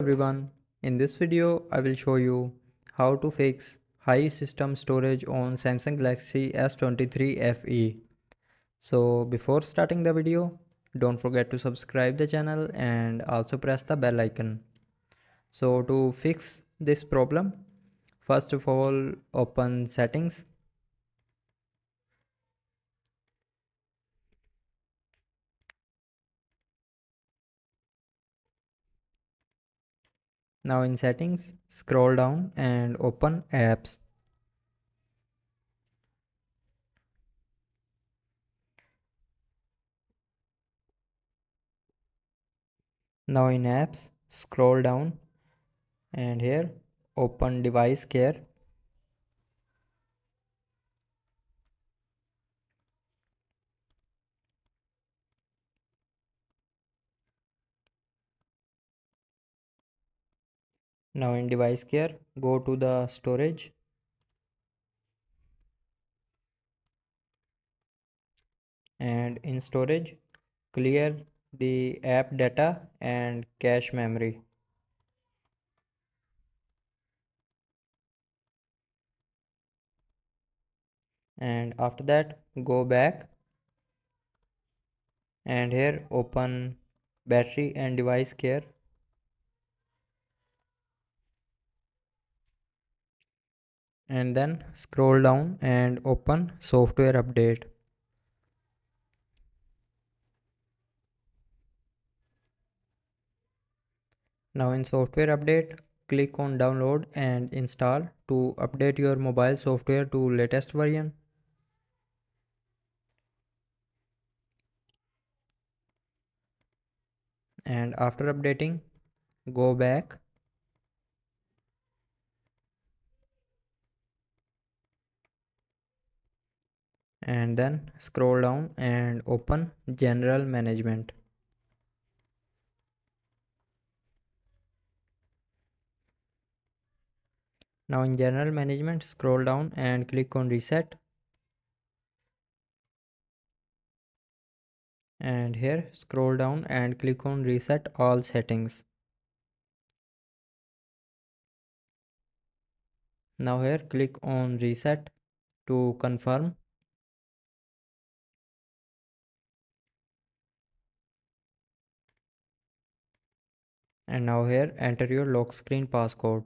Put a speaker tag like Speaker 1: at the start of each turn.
Speaker 1: everyone, in this video I will show you how to fix high system storage on Samsung Galaxy S23 FE. So before starting the video, don't forget to subscribe the channel and also press the bell icon. So to fix this problem, first of all open settings. Now in settings, scroll down and open apps. Now in apps, scroll down and here open device care. Now in device care, go to the storage and in storage, clear the app data and cache memory. And after that, go back and here open battery and device care. And then scroll down and open software update. Now in software update, click on download and install to update your mobile software to latest version. And after updating, go back and then scroll down and open general management. Now in general management, scroll down and click on reset. And here scroll down and click on reset all settings. Now here click on reset to confirm. And now here enter your lock screen passcode.